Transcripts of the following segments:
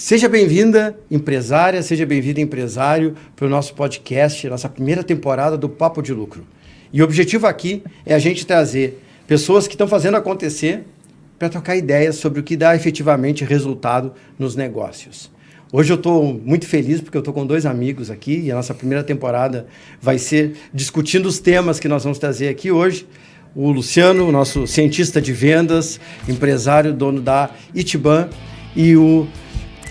Seja bem-vinda, empresária, seja bem-vindo, empresário, para o nosso podcast, nossa primeira temporada do Papo de Lucro. E o objetivo aqui é a gente trazer pessoas que estão fazendo acontecer para trocar ideias sobre o que dá efetivamente resultado nos negócios. Hoje eu estou muito feliz porque eu estou com dois amigos aqui e a nossa primeira temporada vai ser discutindo os temas que nós vamos trazer aqui hoje. O Luciano, nosso cientista de vendas, empresário, dono da Itiban, e o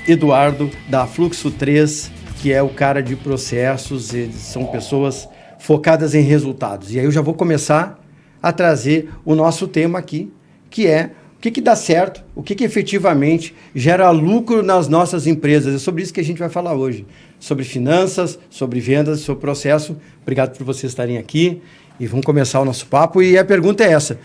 Eduardo, da Fluxo 3, que é o cara de processos. Eles são pessoas focadas em resultados. E aí eu já vou começar a trazer o nosso tema aqui, que é o que dá certo, o que efetivamente gera lucro nas nossas empresas. É sobre isso que a gente vai falar hoje. Sobre finanças, sobre vendas, sobre processo. Obrigado por vocês estarem aqui. E vamos começar o nosso papo. E a pergunta é essa.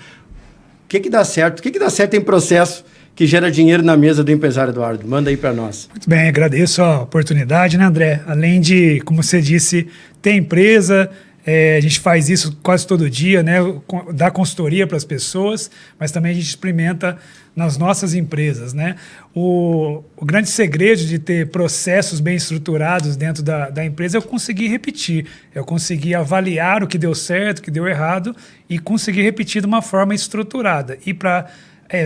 O que dá certo? O que dá certo em processo que gera dinheiro na mesa do empresário, Eduardo? Manda aí para nós. Muito bem, agradeço a oportunidade, né, André? Além de, como você disse, ter empresa, a gente faz isso quase todo dia, né? Dá consultoria para as pessoas, mas também a gente experimenta nas nossas empresas, né? O grande segredo de ter processos bem estruturados dentro da empresa é eu conseguir repetir, eu conseguir avaliar o que deu certo, o que deu errado e conseguir repetir de uma forma estruturada. E para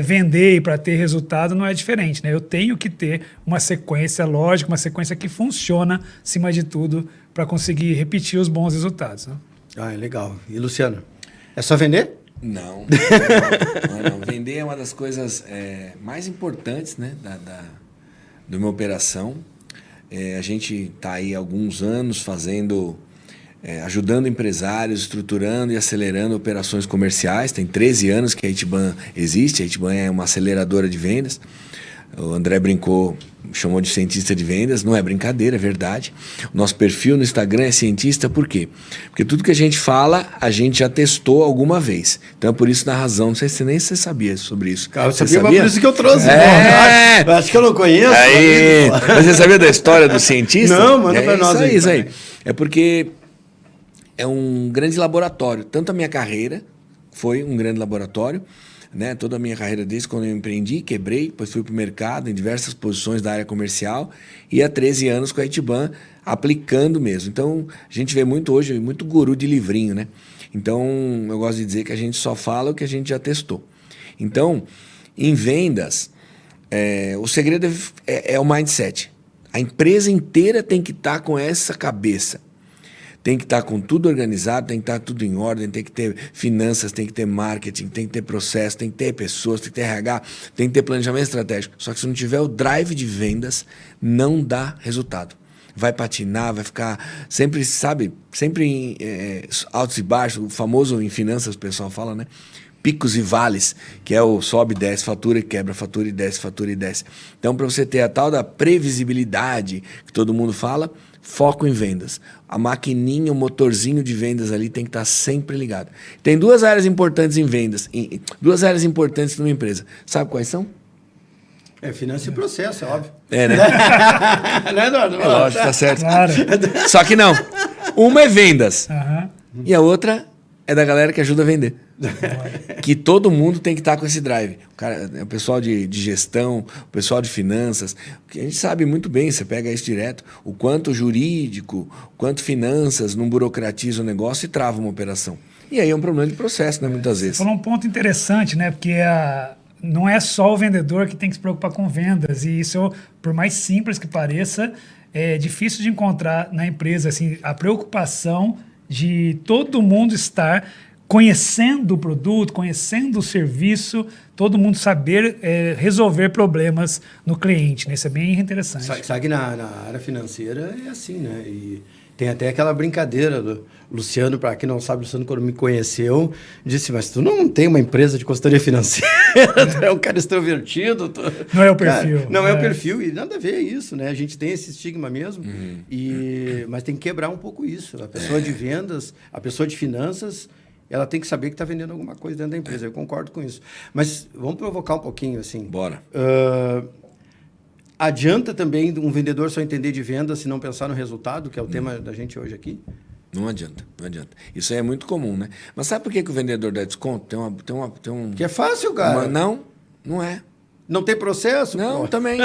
vender e para ter resultado não é diferente, né? Eu tenho que ter uma sequência lógica, uma sequência que funciona, acima de tudo, para conseguir repetir os bons resultados, né? Ah, legal. E Luciano, é só vender? Não. Vender é uma das coisas mais importantes, né, de uma operação. A gente está aí há alguns anos fazendo... ajudando empresários, estruturando e acelerando operações comerciais. Tem 13 anos que a Itiban existe. A Itiban é uma aceleradora de vendas. O André brincou, chamou de cientista de vendas. Não é brincadeira, é verdade. O nosso perfil no Instagram é cientista, por quê? Porque tudo que a gente fala, a gente já testou alguma vez. Então é por isso, na razão, não sei se nem você sabia sobre isso. Cara, você sabia, mas por isso que eu trouxe. Acho que eu não conheço. Mas você sabia da história do cientista? Não, manda pra nós aí. Isso aí. É porque... é um grande laboratório. Tanto a minha carreira foi um grande laboratório, né? Toda a minha carreira desde quando eu empreendi, quebrei, depois fui para o mercado em diversas posições da área comercial e há 13 anos com a Itiban aplicando mesmo. Então, a gente vê muito hoje, muito guru de livrinho, né? Então, eu gosto de dizer que a gente só fala o que a gente já testou. Então, em vendas, o segredo é o mindset. A empresa inteira tem que estar com essa cabeça. Tem que estar com tudo organizado, tem que estar tudo em ordem, tem que ter finanças, tem que ter marketing, tem que ter processo, tem que ter pessoas, tem que ter RH, tem que ter planejamento estratégico. Só que se não tiver o drive de vendas, não dá resultado. Vai patinar, vai ficar sempre, sabe, sempre em altos e baixos. O famoso em finanças, o pessoal fala, né? Picos e vales, que é o sobe e desce, fatura e quebra, fatura e desce, fatura e desce. Então, para você ter a tal da previsibilidade que todo mundo fala, foco em vendas. A maquininha, o motorzinho de vendas ali tem que estar sempre ligado. Tem duas áreas importantes em vendas, duas áreas importantes numa empresa. Sabe quais são? Finança e processo, é óbvio. Né? Não é, Eduardo? É lógico, tá certo. Claro. Só que não. Uma é vendas. Uhum. E a outra é da galera que ajuda a vender. Que todo mundo tem que estar com esse drive. O pessoal de gestão, o pessoal de finanças, que a gente sabe muito bem, você pega isso direto, o quanto jurídico, o quanto finanças não burocratiza o negócio e trava uma operação. E aí é um problema de processo, né, muitas vezes. Você falou um ponto interessante, né? Porque não é só o vendedor que tem que se preocupar com vendas. E isso, por mais simples que pareça, é difícil de encontrar na empresa. Assim, a preocupação de todo mundo estar conhecendo o produto, conhecendo o serviço, todo mundo saber resolver problemas no cliente, né? Isso é bem interessante. Sabe que na área financeira é assim, né? E tem até aquela brincadeira do Luciano, para quem não sabe, o Luciano, quando me conheceu, disse, mas tu não tem uma empresa de consultoria financeira, tu é um cara extrovertido. Não é o perfil. Cara, não é o perfil, e nada a ver isso, né? A gente tem esse estigma mesmo, mas tem que quebrar um pouco isso. A pessoa de vendas, a pessoa de finanças, ela tem que saber que está vendendo alguma coisa dentro da empresa. Eu concordo com isso. Mas vamos provocar um pouquinho, assim. Bora. Adianta também um vendedor só entender de venda se não pensar no resultado, que é o tema da gente hoje aqui? Não adianta, não adianta. Isso aí é muito comum, né? Mas sabe por que o vendedor dá desconto? Tem um... Que é fácil, cara. Não é. Não tem processo? Não, pô. também.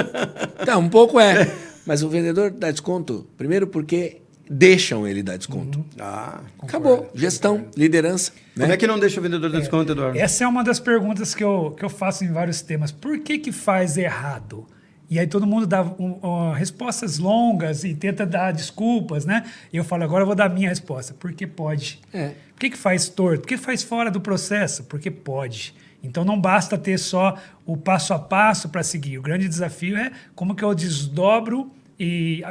Tá, um pouco é. Mas o vendedor dá desconto, primeiro porque deixam ele dar desconto. Ah, Acabou. Gestão, liderança. Né? como é que não deixa o vendedor dar desconto, Eduardo? Essa é uma das perguntas que eu faço em vários temas. Por que faz errado? E aí todo mundo dá respostas longas e tenta dar desculpas, né? E eu falo, agora eu vou dar a minha resposta. Porque pode. Por que faz torto? Por que faz fora do processo? Porque pode. Então não basta ter só o passo a passo para seguir. O grande desafio é como que eu desdobro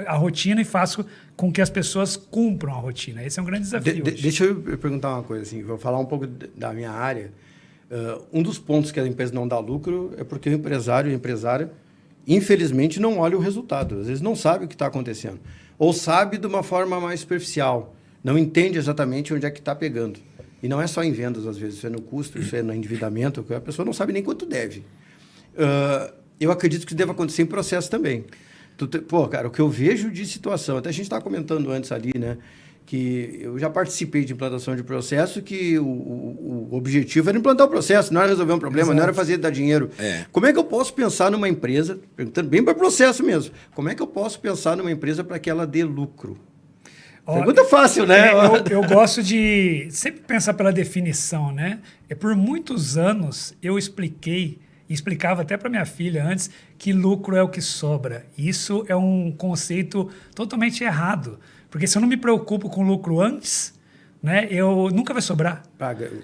a rotina e faço com que as pessoas cumpram a rotina. Esse é um grande desafio. Deixa eu perguntar uma coisa, assim, vou falar um pouco da minha área. Um dos pontos que a empresa não dá lucro é porque o empresário e a empresária, infelizmente, não olha o resultado. Às vezes não sabe o que está acontecendo. Ou sabe de uma forma mais superficial. Não entende exatamente onde é que está pegando. E não é só em vendas, às vezes. Isso é no custo, isso é no endividamento, que a pessoa não sabe nem quanto deve. Eu acredito que deva acontecer em processo também. Pô, cara, o que eu vejo de situação, até a gente estava comentando antes ali, né? Que eu já participei de implantação de processo, que o objetivo era implantar o processo, não era resolver um problema, Exato. não era fazer dar dinheiro. Como é que eu posso pensar numa empresa, perguntando bem para o processo mesmo, como é que eu posso pensar numa empresa para que ela dê lucro? Pergunta fácil, né? Eu gosto de sempre pensar pela definição, né? Por muitos anos eu explicava até para minha filha antes, que lucro é o que sobra. Isso é um conceito totalmente errado. Porque se eu não me preocupo com lucro antes, né, eu nunca vai sobrar.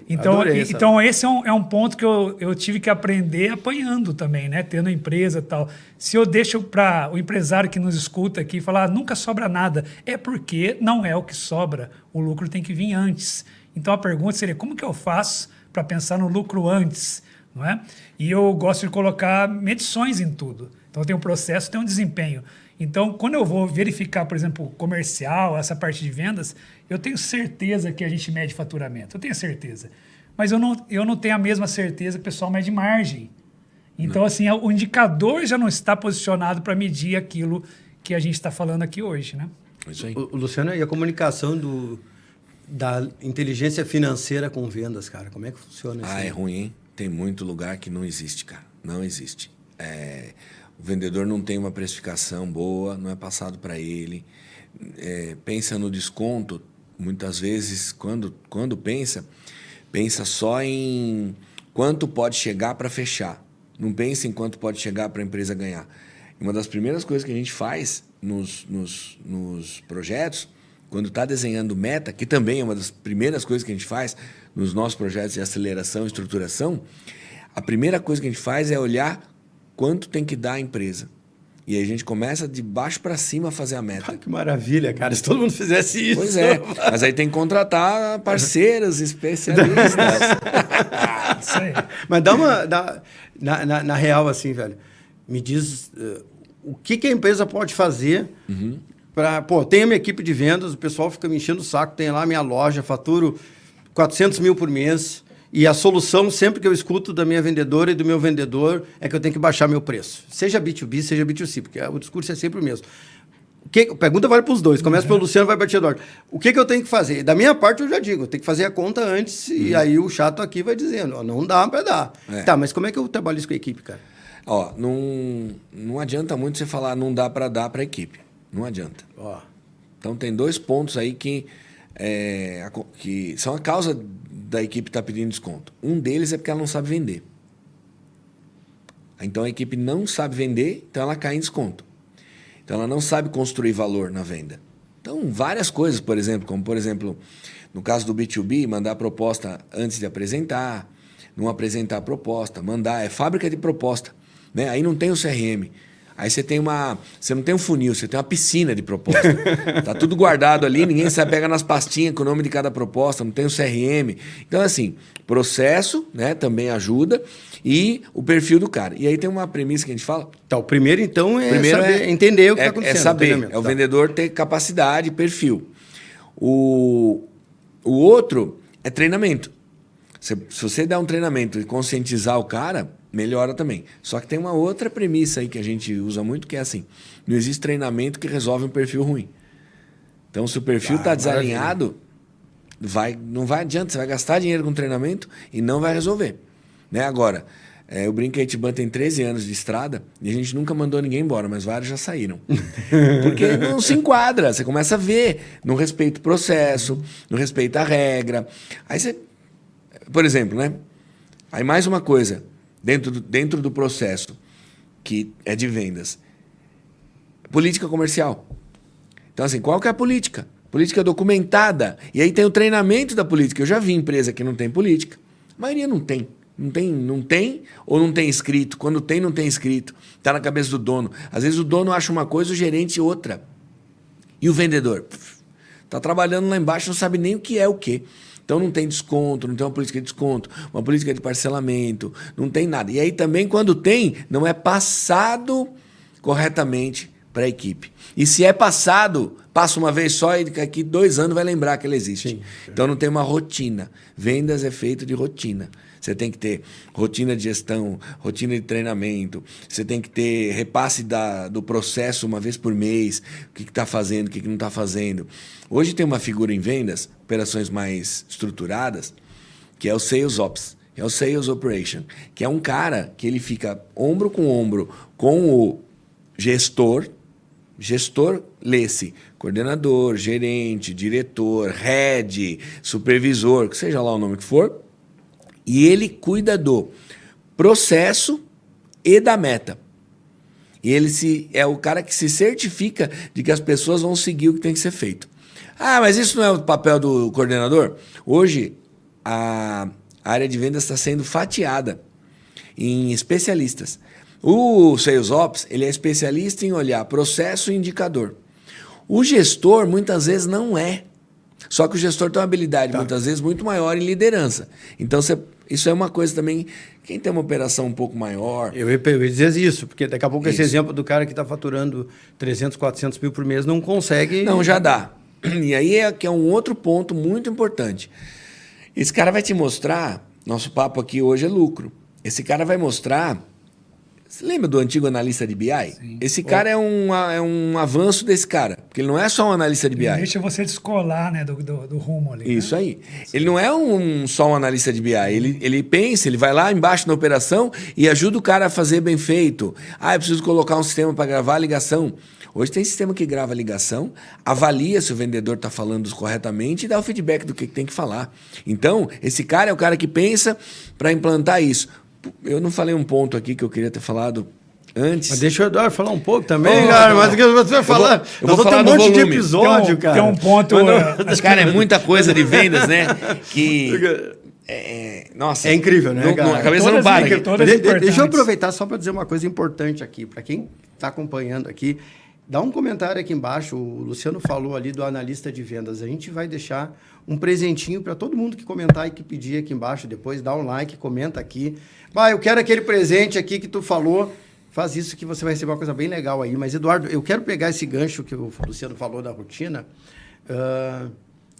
Então esse é um ponto que eu tive que aprender apanhando também, né, tendo empresa e tal. Se eu deixo para o empresário que nos escuta aqui falar, nunca sobra nada, é porque não é o que sobra. O lucro tem que vir antes. Então a pergunta seria, como que eu faço para pensar no lucro antes? Não é? E eu gosto de colocar medições em tudo. Então tem um processo, tem um desempenho. Então, quando eu vou verificar, por exemplo, comercial, essa parte de vendas, eu tenho certeza que a gente mede faturamento. Eu tenho certeza. Mas eu não tenho a mesma certeza que o pessoal mede margem. Então, assim, o indicador já não está posicionado para medir aquilo que a gente está falando aqui hoje, né? Isso aí. Luciano, e a comunicação da inteligência financeira com vendas, cara? Como é que funciona isso? É ruim, hein? Tem muito lugar que não existe, cara. Não existe. O vendedor não tem uma precificação boa, não é passado para ele. Pensa no desconto, muitas vezes, quando pensa só em quanto pode chegar para fechar. Não pensa em quanto pode chegar para a empresa ganhar. Uma das primeiras coisas que a gente faz nos projetos, quando está desenhando meta, que também é uma das primeiras coisas que a gente faz nos nossos projetos de aceleração e estruturação, a primeira coisa que a gente faz é olhar quanto tem que dar a empresa. E aí a gente começa de baixo para cima a fazer a meta. Ah, que maravilha, cara. Se todo mundo fizesse isso. Pois é. Mas aí tem que contratar parceiros, especialistas. Isso aí. Mas na real, assim, velho, me diz o que a empresa pode fazer para... Pô, tem a minha equipe de vendas, o pessoal fica me enchendo o saco, tem lá a minha loja, faturo 400 mil por mês, e a solução, sempre que eu escuto da minha vendedora e do meu vendedor, é que eu tenho que baixar meu preço. Seja B2B, seja B2C, porque o discurso é sempre o mesmo. Pergunta vale para os dois. Começa pelo Luciano, vai para o Eduardo. O que eu tenho que fazer? Da minha parte, eu já digo, eu tenho que fazer a conta antes, e aí o chato aqui vai dizendo, ó, não dá para dar. Tá, mas como é que eu trabalho isso com a equipe, cara? Ó, não adianta muito você falar não dá para dar para a equipe. Não adianta. Ó. Então, tem 2 pontos aí que são a causa da equipe estar pedindo desconto. Um deles é porque ela não sabe vender. Então, a equipe não sabe vender, então ela cai em desconto. Então, ela não sabe construir valor na venda. Então, várias coisas, por exemplo, como, por exemplo, no caso do B2B, mandar a proposta antes de apresentar, não apresentar a proposta, mandar, fábrica de proposta, né? Aí não tem o CRM. Aí você não tem um funil, você tem uma piscina de proposta. Tá tudo guardado ali, ninguém sabe, pega nas pastinhas com o nome de cada proposta, não tem o CRM. Então, assim, processo, né, também ajuda, e o perfil do cara. E aí tem uma premissa que a gente fala. Tá, o primeiro, então, entender o que está acontecendo. É saber, o vendedor ter capacidade, perfil. O outro é treinamento. Se você der um treinamento e conscientizar o cara, melhora também. Só que tem uma outra premissa aí que a gente usa muito, que é assim, não existe treinamento que resolve um perfil ruim. Então, se o perfil está desalinhado, não vai adianta, você vai gastar dinheiro com treinamento e não vai resolver. Né? Agora, Eu brinco que a Itiban tem 13 anos de estrada e a gente nunca mandou ninguém embora, mas vários já saíram. Porque não se enquadra. Você começa a ver, não respeita o processo, não respeita a regra. Aí você, por exemplo, né? Aí mais uma coisa, dentro do processo, que é de vendas. Política comercial. Então, assim, qual que é a política? Política documentada. E aí tem o treinamento da política. Eu já vi empresa que não tem política. A maioria não tem. Não tem ou não tem escrito. Quando tem, não tem escrito. Está na cabeça do dono. Às vezes o dono acha uma coisa, o gerente outra. E o vendedor? Está trabalhando lá embaixo, não sabe nem o que é o quê. Então não tem desconto, não tem uma política de desconto, uma política de parcelamento, não tem nada. E aí também, quando tem, não é passado corretamente para a equipe. E se é passado, passa uma vez só e daqui 2 anos vai lembrar que ela existe. Sim. Então não tem uma rotina. Vendas é feito de rotina. Você tem que ter rotina de gestão, rotina de treinamento, você tem que ter repasse do processo uma vez por mês, o que está fazendo, o que não está fazendo. Hoje tem uma figura em vendas, operações mais estruturadas, que é o Sales Ops, é o Sales Operation, que é um cara que ele fica ombro com o gestor lê-se coordenador, gerente, diretor, head, supervisor, que seja lá o nome que for, e ele cuida do processo e da meta. E ele é o cara que se certifica de que as pessoas vão seguir o que tem que ser feito. Ah, mas isso não é o papel do coordenador? Hoje, a área de vendas está sendo fatiada em especialistas. O Sales Ops, ele é especialista em olhar processo e indicador. O gestor, muitas vezes, não é. Só que o gestor tem uma habilidade, muitas vezes, muito maior em liderança. Então, isso é uma coisa também... Quem tem uma operação um pouco maior... Eu ia dizer isso, porque daqui a pouco esse exemplo do cara que está faturando 300, 400 mil por mês não consegue... Não, já dá. E aí que é um outro ponto muito importante. Esse cara vai te mostrar... Nosso papo aqui hoje é lucro. Esse cara vai mostrar... Você lembra do antigo analista de BI? Sim. Esse cara é um avanço desse cara. Porque ele não é só um analista de BI. Ele deixa você descolar, né, do rumo ali. Isso né? aí. Sim. Ele não é só um analista de BI. Ele pensa, ele vai lá embaixo na operação e ajuda o cara a fazer bem feito. Ah, eu preciso colocar um sistema para gravar a ligação. Hoje tem sistema que grava a ligação, avalia se o vendedor está falando corretamente e dá o feedback do que tem que falar. Então, esse cara é o cara que pensa para implantar isso. Eu não falei um ponto aqui que eu queria ter falado antes. Mas deixa o Eduardo falar um pouco também, cara. Mas o que você vai falar? Eu vou falar um monte de episódio, cara. Tem um ponto... Cara, é muita coisa de vendas, né? Que... nossa. É incrível, né, cara? A cabeça não para. Deixa eu aproveitar só para dizer uma coisa importante aqui. Para quem está acompanhando aqui, dá um comentário aqui embaixo. O Luciano falou ali do analista de vendas. A gente vai deixar um presentinho para todo mundo que comentar e que pedir aqui embaixo. Depois dá um like, comenta aqui. Eu quero aquele presente aqui que tu falou. Faz isso que você vai receber uma coisa bem legal aí. Mas, Eduardo, eu quero pegar esse gancho que o Luciano falou da rotina.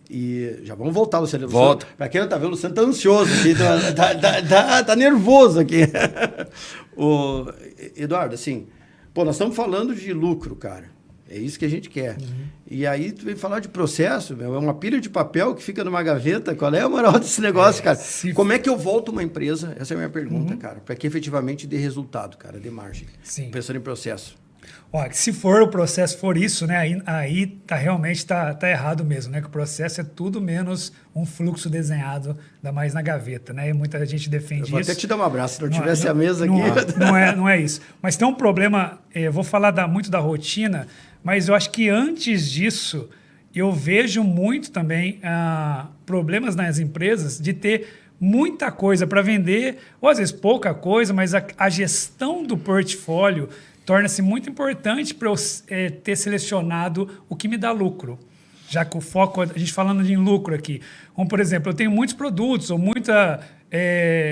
E já vamos voltar, Luciano. Volta. Para quem não está vendo, o Luciano está ansioso aqui. Tá nervoso aqui. Eduardo, assim... nós estamos falando de lucro, cara. É isso que a gente quer. Uhum. E aí, tu vem falar de processo, é uma pilha de papel que fica numa gaveta. Qual é a moral desse negócio, cara? Como é que eu volto uma empresa? Essa é a minha pergunta, cara. Para que efetivamente dê resultado, cara, dê margem. Sim. Pensando em processo. Se for o processo, for isso, né? Aí realmente tá errado mesmo, né? Que o processo é tudo menos um fluxo desenhado, ainda mais na gaveta, né? E muita gente defende isso. Vou até te dar um abraço, se não tivesse a mesa aqui. Não é isso. Mas tem um problema, eu vou falar muito da rotina, mas eu acho que antes disso, eu vejo muito também problemas nas empresas de ter muita coisa para vender, ou às vezes pouca coisa, mas a gestão do portfólio torna-se muito importante para eu ter selecionado o que me dá lucro. Já que o foco, a gente falando em lucro aqui. Como, por exemplo, eu tenho muitos produtos ou muitos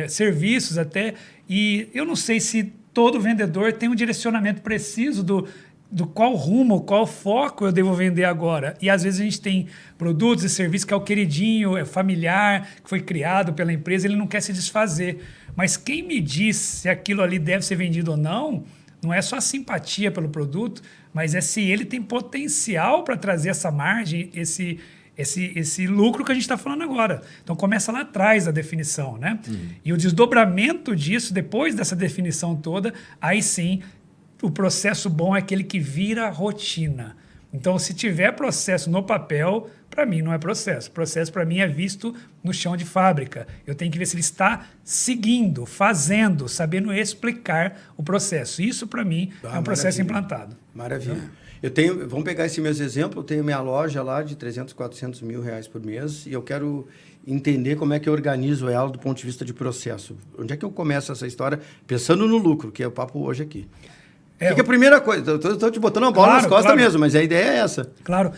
serviços até, e eu não sei se todo vendedor tem um direcionamento preciso do qual rumo, qual foco eu devo vender agora. E às vezes a gente tem produtos e serviços que é o queridinho, é familiar, que foi criado pela empresa, ele não quer se desfazer. Mas quem me diz se aquilo ali deve ser vendido ou não é só a simpatia pelo produto, mas é se ele tem potencial para trazer essa margem, esse lucro que a gente está falando agora. Então começa lá atrás a definição, né? E o desdobramento disso, depois dessa definição toda, aí sim, o processo bom é aquele que vira rotina. Então, se tiver processo no papel, para mim não é processo. Processo para mim é visto no chão de fábrica. Eu tenho que ver se ele está seguindo, fazendo, sabendo explicar o processo. Isso para mim é um processo implantado. Maravilha. Vamos pegar esse mesmo exemplo, eu tenho minha loja lá de 300, 400 mil reais por mês e eu quero entender como é que eu organizo ela do ponto de vista de processo. Onde é que eu começo essa história? Pensando no lucro, que é o papo hoje aqui. Que é a primeira coisa? Estou te botando uma bola nas costas mesmo, mas a ideia é essa. Claro.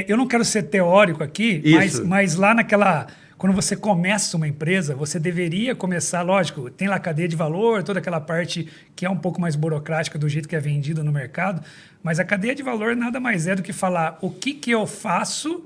Eu não quero ser teórico aqui, mas lá naquela... Quando você começa uma empresa, você deveria começar, lógico, tem lá a cadeia de valor, toda aquela parte que é um pouco mais burocrática do jeito que é vendida no mercado, mas a cadeia de valor nada mais é do que falar o que eu faço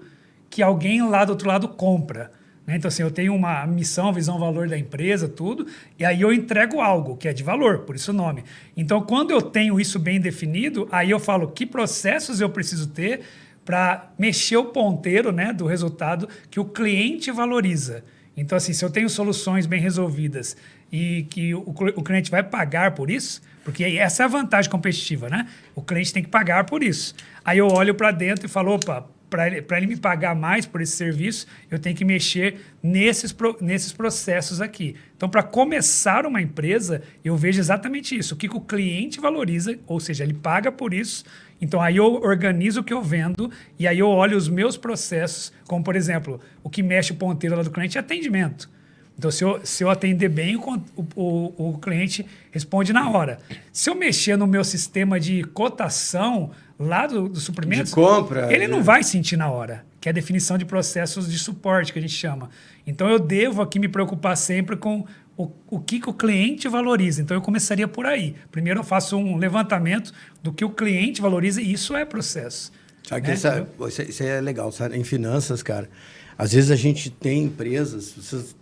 que alguém lá do outro lado compra. Então, assim, eu tenho uma missão, visão, valor da empresa, tudo, e aí eu entrego algo que é de valor, por isso o nome. Então, quando eu tenho isso bem definido, aí eu falo que processos eu preciso ter para mexer o ponteiro, né, do resultado que o cliente valoriza. Então, assim, se eu tenho soluções bem resolvidas e que o cliente vai pagar por isso, porque essa é a vantagem competitiva, né? O cliente tem que pagar por isso. Aí eu olho para dentro e falo, opa, para ele me pagar mais por esse serviço, eu tenho que mexer nesses processos aqui. Então, para começar uma empresa, eu vejo exatamente isso. O que o cliente valoriza, ou seja, ele paga por isso. Então, aí eu organizo o que eu vendo e aí eu olho os meus processos, como, por exemplo, o que mexe o ponteiro lá do cliente é atendimento. Então, se eu atender bem, o cliente responde na hora. Se eu mexer no meu sistema de cotação lá do suprimentos, de compra, ele não vai sentir na hora, que é a definição de processos de suporte, que a gente chama. Então, eu devo aqui me preocupar sempre com o que o cliente valoriza. Então, eu começaria por aí. Primeiro, eu faço um levantamento do que o cliente valoriza e isso é processo. Sabe que isso é legal, sabe? Em finanças, cara. Às vezes a gente tem empresas, vocês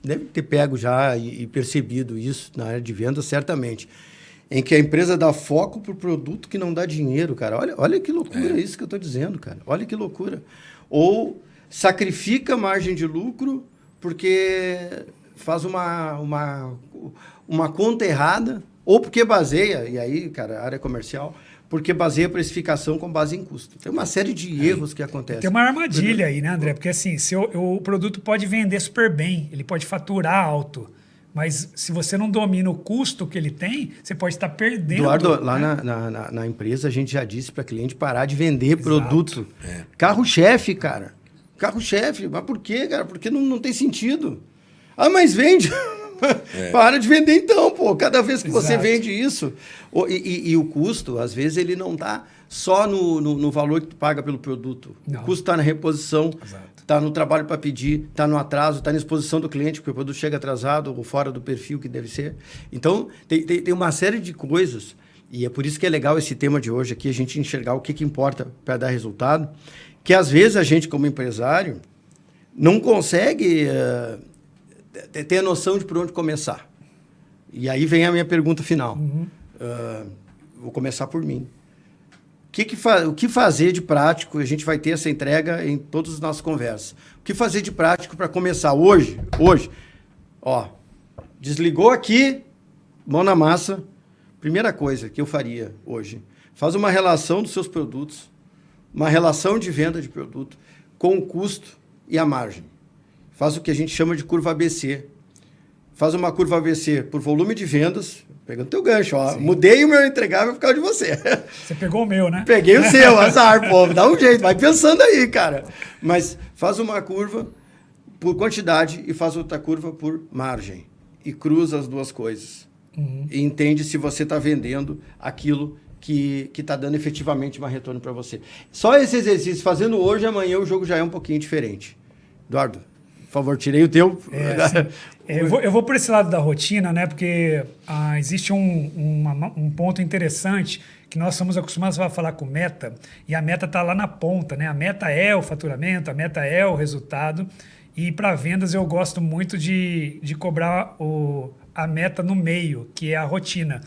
devem ter pego já e percebido isso na área de vendas, certamente, em que a empresa dá foco para o produto que não dá dinheiro, cara. Olha que loucura isso que eu estou dizendo, cara. Olha que loucura. Ou sacrifica a margem de lucro porque faz uma conta errada, ou porque baseia, e aí, cara, área comercial, porque baseia a precificação com base em custo. Tem uma série de erros que acontecem. Tem uma armadilha aí, né, André? Porque assim, o produto pode vender super bem, ele pode faturar alto, mas se você não domina o custo que ele tem, você pode estar perdendo. Eduardo, né? lá na empresa, a gente já disse para cliente parar de vender produto. Carro-chefe, cara. Carro-chefe. Mas por quê, cara? Porque não tem sentido. Ah, mas vende. Para de vender então, pô. Cada vez que você vende isso. E o custo, às vezes, ele não está só no valor que tu paga pelo produto. Não. O custo está na reposição, está no trabalho para pedir, está no atraso, está na exposição do cliente, porque o produto chega atrasado ou fora do perfil que deve ser. Então, tem uma série de coisas, e é por isso que é legal esse tema de hoje aqui, a gente enxergar o que importa para dar resultado, que às vezes a gente, como empresário, não consegue ter a noção de por onde começar. E aí vem a minha pergunta final. Vou começar por mim. O que fazer de prático? A gente vai ter essa entrega em todas as nossas conversas. O que fazer de prático para começar hoje? Ó, desligou aqui, mão na massa. Primeira coisa que eu faria hoje, faz uma relação dos seus produtos, uma relação de venda de produto com o custo e a margem. Faz o que a gente chama de curva ABC. Faz uma curva ABC por volume de vendas, pegando teu gancho, ó. Sim. Mudei o meu entregável por causa de você. Você pegou o meu, né? Peguei o seu, azar, pô. Dá um jeito, vai pensando aí, cara. Mas faz uma curva por quantidade e faz outra curva por margem. E cruza as duas coisas. E entende se você está vendendo aquilo que está dando efetivamente um retorno para você. Só esse exercício, fazendo hoje, amanhã o jogo já é um pouquinho diferente. Eduardo, por favor, tirei o teu. Eu vou por esse lado da rotina, né? Porque existe um ponto interessante que nós somos acostumados a falar com meta, e a meta está lá na ponta, né? A meta é o faturamento, a meta é o resultado. E para vendas eu gosto muito de cobrar a meta no meio, que é a rotina.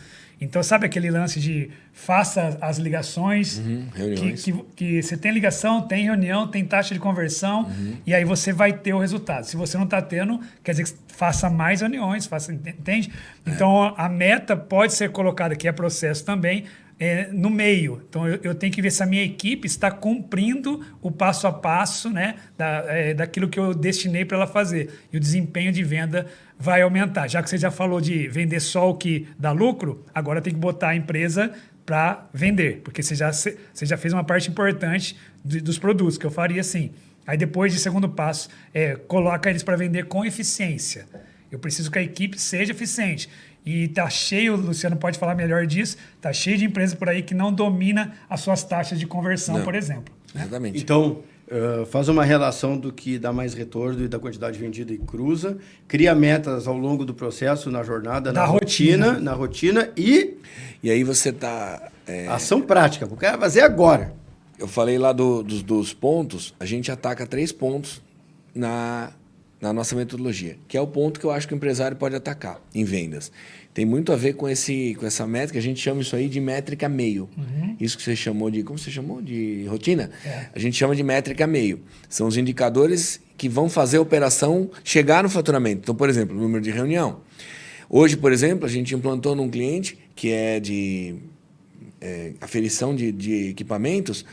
Então, sabe aquele lance de faça as ligações, reuniões. que você tem ligação, tem reunião, tem taxa de conversão, e aí você vai ter o resultado. Se você não está tendo, quer dizer que faça mais reuniões, entende? Então, a meta pode ser colocada, que é processo também, no meio. Então, eu tenho que ver se a minha equipe está cumprindo o passo a passo, né, daquilo que eu destinei para ela fazer. E o desempenho de venda vai aumentar. Já que você já falou de vender só o que dá lucro, agora tem que botar a empresa para vender, porque você já fez uma parte importante dos produtos, que eu faria assim. Aí depois, de segundo passo, coloca eles para vender com eficiência. Eu preciso que a equipe seja eficiente. E tá cheio, o Luciano pode falar melhor disso, tá cheio de empresas por aí que não domina as suas taxas de conversão, por exemplo. Exatamente. Então, faz uma relação do que dá mais retorno e da quantidade vendida e cruza, cria metas ao longo do processo, na jornada, na rotina e aí você tá... ação prática, o cara vai fazer agora. Eu falei lá dos pontos, a gente ataca 3 pontos na nossa metodologia, que é o ponto que eu acho que o empresário pode atacar em vendas. Tem muito a ver com essa métrica, a gente chama isso aí de métrica meio. Isso que você chamou de... Como você chamou? De rotina? A gente chama de métrica meio. São os indicadores que vão fazer a operação chegar no faturamento. Então, por exemplo, o número de reunião. Hoje, por exemplo, a gente implantou num cliente que é de aferição de equipamentos,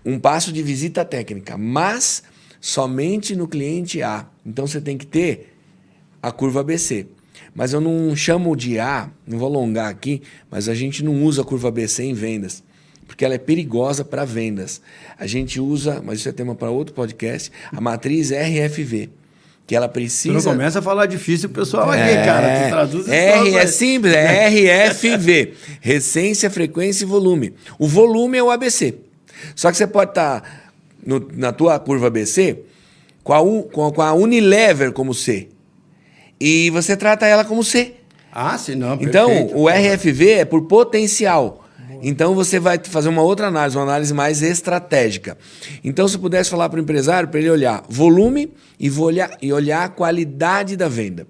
um passo de visita técnica, mas somente no cliente A. Então, você tem que ter a curva ABC. Mas eu não chamo de A, não vou alongar aqui, mas a gente não usa a curva ABC em vendas, porque ela é perigosa para vendas. A gente usa, mas isso é tema para outro podcast, a matriz RFV, que ela precisa... Tu não começa a falar difícil, o pessoal aqui, cara. Tu traduz isso. É simples, é RFV. Recência, frequência e volume. O volume é o ABC. Só que você pode estar na tua curva ABC com a Unilever como C. E você trata ela como C. Ah, sim, não, então, perfeito. o RFV é por potencial. Então, você vai fazer uma outra análise, uma análise mais estratégica. Então, se eu pudesse falar para o empresário, para ele olhar volume e olhar a qualidade da venda.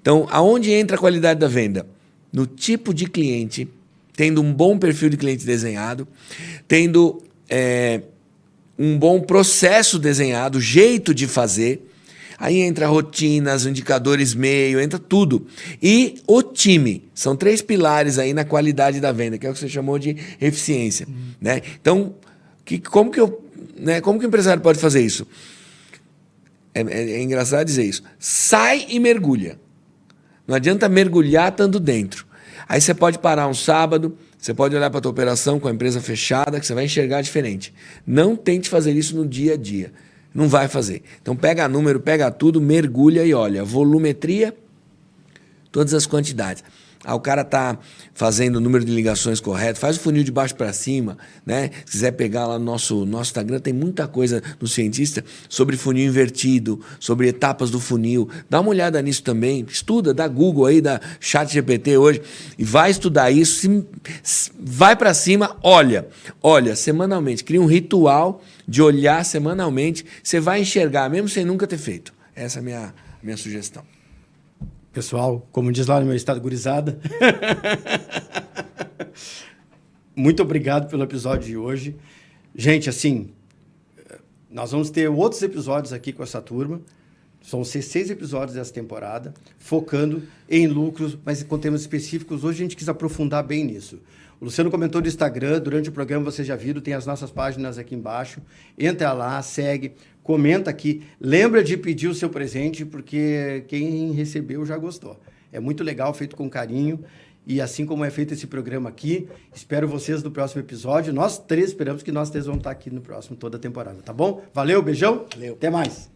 Então, aonde entra a qualidade da venda? No tipo de cliente, tendo um bom perfil de cliente desenhado, tendo um bom processo desenhado, jeito de fazer. Aí entra rotinas, indicadores meio, entra tudo. E o time. São 3 pilares aí na qualidade da venda, que é o que você chamou de eficiência. Né? Então, como que o empresário pode fazer isso? É engraçado dizer isso. Sai e mergulha. Não adianta mergulhar estando dentro. Aí você pode parar um sábado, você pode olhar para a tua operação com a empresa fechada, que você vai enxergar diferente. Não tente fazer isso no dia a dia. Não vai fazer. Então, pega número, pega tudo, mergulha e olha. Volumetria, todas as quantidades. O cara está fazendo o número de ligações correto, faz o funil de baixo para cima. Né? Se quiser pegar lá no nosso Instagram, tem muita coisa no Cientista sobre funil invertido, sobre etapas do funil. Dá uma olhada nisso também. Estuda, dá Google aí, dá ChatGPT hoje. E vai estudar isso. Vai para cima, olha semanalmente. Cria um ritual de olhar semanalmente. Você vai enxergar, mesmo sem nunca ter feito. Essa é a minha sugestão. Pessoal, como diz lá no meu estado, gurizada. Muito obrigado pelo episódio de hoje. Gente, assim, nós vamos ter outros episódios aqui com essa turma. São 6 episódios dessa temporada, focando em lucros, mas com temas específicos. Hoje a gente quis aprofundar bem nisso. O Luciano comentou do Instagram, durante o programa vocês já viram, tem as nossas páginas aqui embaixo. Entra lá, segue, comenta aqui. Lembra de pedir o seu presente, porque quem recebeu já gostou. É muito legal, feito com carinho. E assim como é feito esse programa aqui, espero vocês no próximo episódio. Nós 3 esperamos que nós 3 vamos estar aqui no próximo, toda a temporada, tá bom? Valeu, beijão. Valeu. Até mais.